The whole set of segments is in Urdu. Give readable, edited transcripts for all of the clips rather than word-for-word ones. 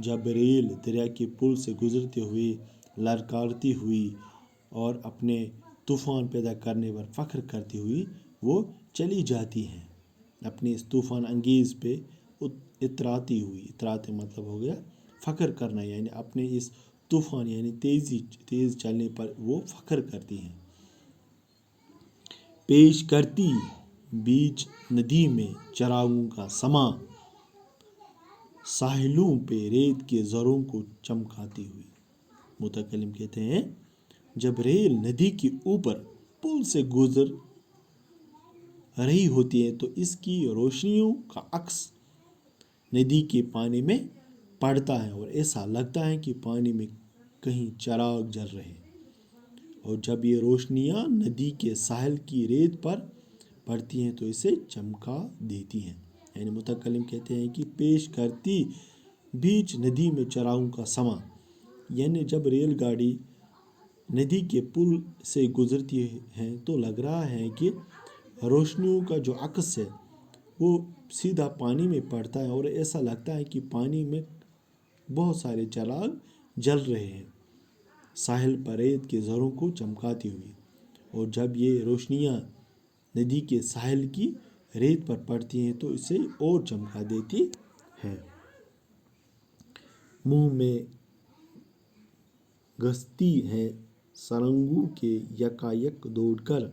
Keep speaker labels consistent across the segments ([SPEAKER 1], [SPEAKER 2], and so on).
[SPEAKER 1] جب ریل دریا کے پل سے گزرتے ہوئے للکارتی ہوئی اور اپنے طوفان پیدا کرنے پر فخر کرتی ہوئی وہ چلی جاتی ہیں، اپنے اس طوفان انگیز پہ اتراتی ہوئی، اتراتے مطلب ہو گیا فخر کرنا، یعنی اپنے اس طوفان یعنی تیز چلنے پر وہ فخر کرتی ہیں۔ پیش کرتی بیچ ندی میں چراغوں کا سما، ساحلوں پہ ریت کے زروں کو چمکاتی ہوئی۔ متکلم کہتے ہیں جب ریل ندی کے اوپر پل سے گزر رہی ہوتی ہے تو اس کی روشنیوں کا عکس ندی کے پانی میں پڑتا ہے اور ایسا لگتا ہے کہ پانی میں کہیں چراغ جل رہے ہیں، اور جب یہ روشنیاں ندی کے ساحل کی ریت پر پڑتی ہیں تو اسے چمکا دیتی ہیں۔ یعنی متکلم کہتے ہیں کہ پیش کرتی بیچ ندی میں چراغوں کا سما، یعنی جب ریل گاڑی ندی کے پل سے گزرتی ہے تو لگ رہا ہے کہ روشنیوں کا جو عکس ہے وہ سیدھا پانی میں پڑتا ہے اور ایسا لگتا ہے کہ پانی میں بہت سارے چراغ جل رہے ہیں، ساحل پر ریت کے زروں کو چمکاتی ہوئی، اور جب یہ روشنیاں ندی کے ساحل کی ریت پر پڑتی ہیں تو اسے اور چمکا دیتی ہیں۔ منہ میں گھستی ہیں سرنگوں کے یکایک دوڑ کر،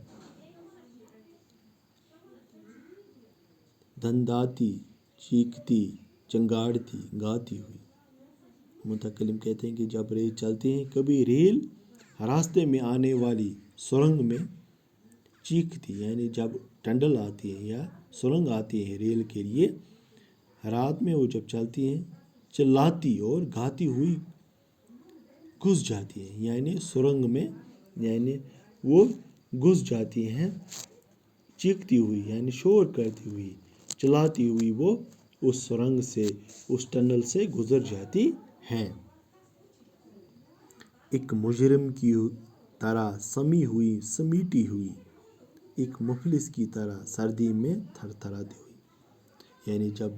[SPEAKER 1] دھنداتی چیختی چنگاڑتی گاتی ہوئی۔ متکلم کہتے ہیں کہ جب ریل چلتی ہے، کبھی ریل راستے میں آنے والی سرنگ میں چیختی، یعنی جب ٹنڈل آتی ہے یا سرنگ آتی ہے ریل کے لیے، رات میں وہ جب چلتی ہیں چلاتی اور گاتی ہوئی گھس جاتی ہیں، یعنی سرنگ میں یعنی وہ گھس جاتی ہیں چیختی ہوئی، یعنی شور کرتی ہوئی، چلاتی ہوئی وہ اس سرنگ سے اس ٹنل سے گزر جاتی ہیں۔ ایک مجرم کی طرح سمی ہوئی سمیٹی ہوئی، ایک مفلس کی طرح سردی میں تھر تھراتی ہوئی، یعنی جب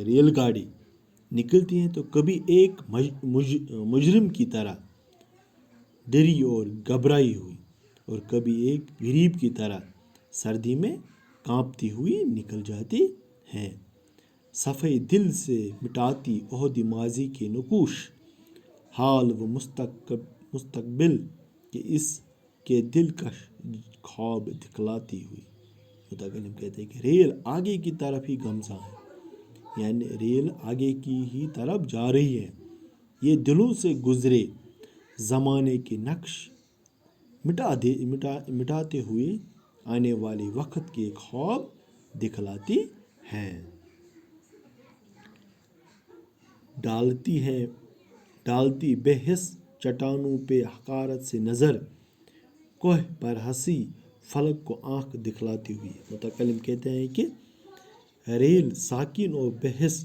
[SPEAKER 1] ریل گاڑی نکلتی ہیں تو کبھی ایک مجرم کی طرح ڈری اور گھبرائی ہوئی، اور کبھی ایک غریب کی طرح سردی میں کانپتی ہوئی نکل جاتی ہیں۔ صفحہ دل سے مٹاتی عہد ماضی کے نقوش، حال و مستقبل کے اس کے دلکش خواب دکھلاتی ہوئی۔ متکلم کہتے ہیں کہ ریل آگے کی طرف ہی گامزن ہے، یعنی ریل آگے کی ہی طرف جا رہی ہے، یہ دلوں سے گزرے زمانے کے نقش مٹاتے ہوئے آنے والے وقت کے خواب دکھلاتی ہے۔ ڈالتی بے حس چٹانوں پہ حقارت سے نظر، کوہ پر ہنسی فلک کو آنکھ دکھلاتی ہوئی۔ متکلم کہتے ہیں کہ ریل ساکن اور بے حس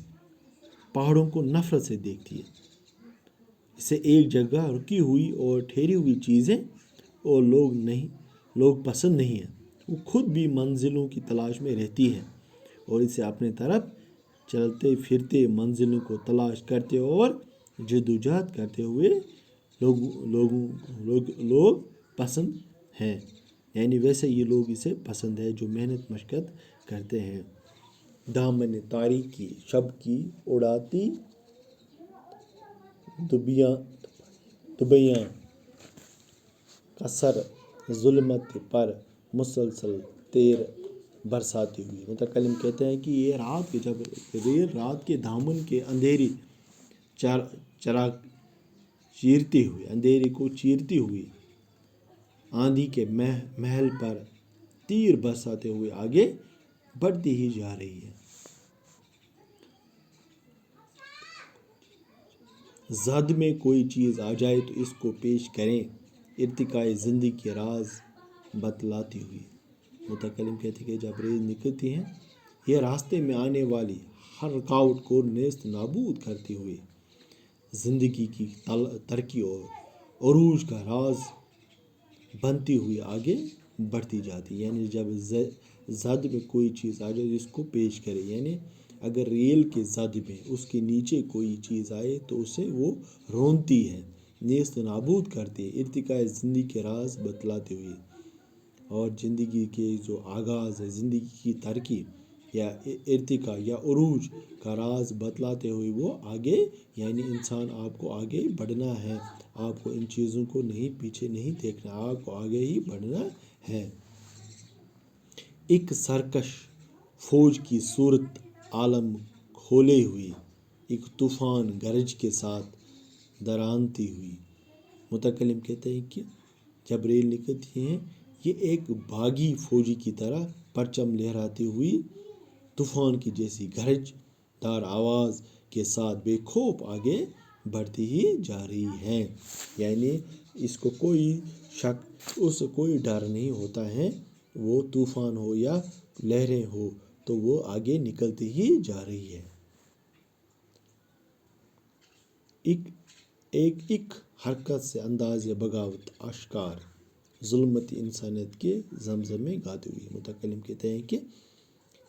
[SPEAKER 1] پہاڑوں کو نفرت سے دیکھتی ہے، اسے ایک جگہ رکی ہوئی اور ٹھہری ہوئی چیزیں اور لوگ پسند نہیں ہیں، وہ خود بھی منزلوں کی تلاش میں رہتی ہے اور اسے اپنے طرف چلتے پھرتے منزلوں کو تلاش کرتے اور جدوجہد کرتے ہوئے لوگ پسند ہیں، یعنی ویسے یہ لوگ اسے پسند ہے جو محنت مشقت کرتے ہیں۔ دامن تاریکی شب کی اڑاتی دبیاں، کثر ظلمت پر مسلسل تیر برساتی ہوئی۔ متکلم کہتے ہیں کہ یہ رات کے دامن کے اندھیری اندھیری کو چیرتی ہوئی آندھی کے محل پر تیر برساتے ہوئے آگے بڑھتی ہی جا رہی ہے۔ زد میں کوئی چیز آ جائے تو اس کو پیش کریں، ارتقائے زندگی کے راز بتلاتی ہوئی۔ متکلم کہتے ہیں کہ جب ریل نکلتی ہیں، یہ راستے میں آنے والی ہر رکاوٹ کو نیست نابود کرتے ہوئے زندگی کی ترقی اور عروج کا راز بنتی ہوئی آگے بڑھتی جاتی ہے۔ یعنی جب زد میں کوئی چیز آ جائے اس کو پیش کرے، یعنی اگر ریل کے زد میں اس کے نیچے کوئی چیز آئے تو اسے وہ رونتی ہے، نیست نابود کرتی ہے، ارتقاء زندگی کے راز بتلاتے ہوئے، اور زندگی کے جو آغاز ہے، زندگی کی ترقی یا ارتقاء یا عروج کا راز بتلاتے ہوئے وہ آگے، یعنی انسان آپ کو آگے بڑھنا ہے، آپ کو ان چیزوں کو نہیں پیچھے نہیں دیکھنا، آپ کو آگے ہی بڑھنا ہے۔ ایک سرکش فوج کی صورت عالم کھولے ہوئی، ایک طوفان گرج کے ساتھ درانتی ہوئی۔ متکلم کہتے ہیں کہ جب ریل نکلتی ہیں یہ ایک باغی فوجی کی طرح پرچم لہراتی ہوئی طوفان کی جیسی گرج دار آواز کے ساتھ بے خوف آگے بڑھتی ہی جا رہی ہے، یعنی اس کو کوئی شک، اس کو کوئی ڈر نہیں ہوتا ہے، وہ طوفان ہو یا لہریں ہو تو وہ آگے نکلتی ہی جا رہی ہے۔ ایک حرکت سے انداز بغاوت آشکار، ظلمت انسانیت کے زمزمے گاتے ہوئے۔ متکلم کہتے ہیں کہ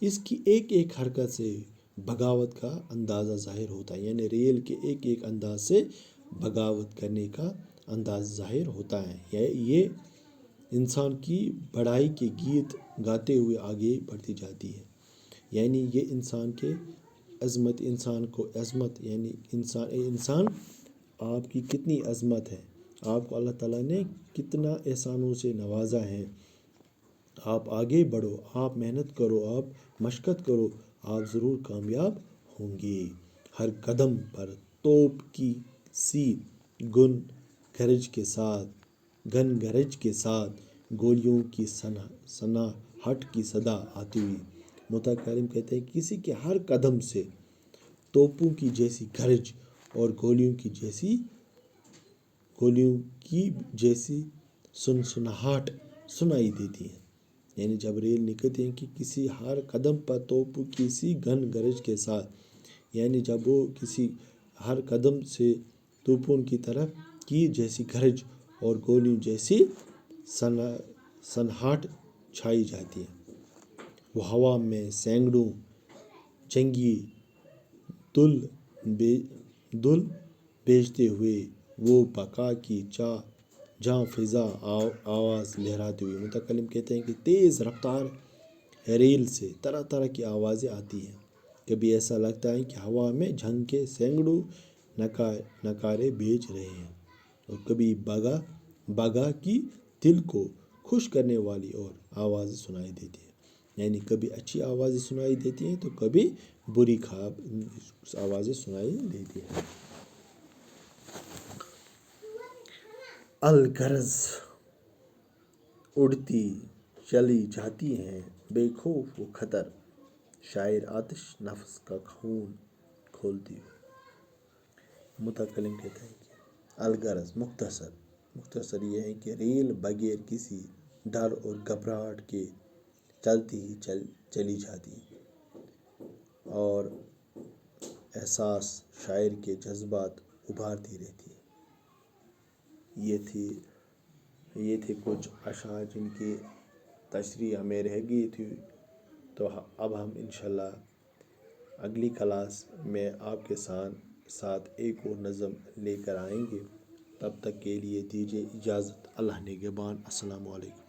[SPEAKER 1] اس کی ایک ایک حرکت سے بغاوت کا اندازہ ظاہر ہوتا ہے، یعنی ریل کے ایک ایک انداز سے بغاوت کرنے کا انداز ظاہر ہوتا ہے، یہ انسان کی بڑائی کے گیت گاتے ہوئے آگے بڑھتی جاتی ہے، یعنی یہ انسان کے عظمت، انسان کو عظمت، یعنی انسان آپ کی کتنی عظمت ہے، آپ کو اللہ تعالیٰ نے کتنا احسانوں سے نوازا ہے، آپ آگے بڑھو، آپ محنت کرو، آپ مشقت کرو، آپ ضرور کامیاب ہوں گے۔ ہر قدم پر توپ کی سی گن گرج کے ساتھ گولیوں کی سناہٹ کی صدا آتی ہوئی۔ متکلم کہتے ہیں کسی کے ہر قدم سے توپوں کی جیسی گرج اور گولیوں کی جیسی سنسناہٹ سنائی دیتی ہے، یعنی جب ریل نکلتی ہے کہ کسی ہر قدم پر توپوں کی سی گن گرج کے ساتھ، یعنی جب وہ کسی ہر قدم سے توپوں کی طرف کی جیسی گرج اور گولیوں جیسی سنہٹ چھائی جاتی ہے، وہ ہوا میں سینکڑوں جنگی دل بیچتے ہوئے وہ بقا کی جاں فضا آواز لہراتے ہوئے۔ متکلم کہتے ہیں کہ تیز رفتار ریل سے طرح طرح کی آوازیں آتی ہیں، کبھی ایسا لگتا ہے کہ ہوا میں جنگ کے سینکڑوں نعرے بیچ رہے ہیں، اور کبھی باغا کی دل کو خوش کرنے والی اور آوازیں سنائی دیتی ہیں، یعنی کبھی اچھی آوازیں سنائی دیتی ہیں تو کبھی بری آوازیں سنائی دیتی ہیں۔ الغرض اڑتی چلی جاتی ہیں بے خوف و خطر، شاعر آتش نفس کا خون کھولتی ہوئی۔ متکلم کہتے ہیں کہ الغرض مختصر یہ ہے کہ ریل بغیر کسی ڈر اور گھبراہٹ کے چلتی ہی چلی جاتی ہے، اور احساس شاعر کے جذبات ابھارتی رہتی ہے۔ یہ تھے کچھ اشعار جن کی تشریح ہمیں رہ گئی تھی، تو اب ہم انشاءاللہ اگلی کلاس میں آپ کے ساتھ ایک اور نظم لے کر آئیں گے۔ تب تک کے لیے دیجیے اجازت، اللہ نگہبان، السلام علیکم۔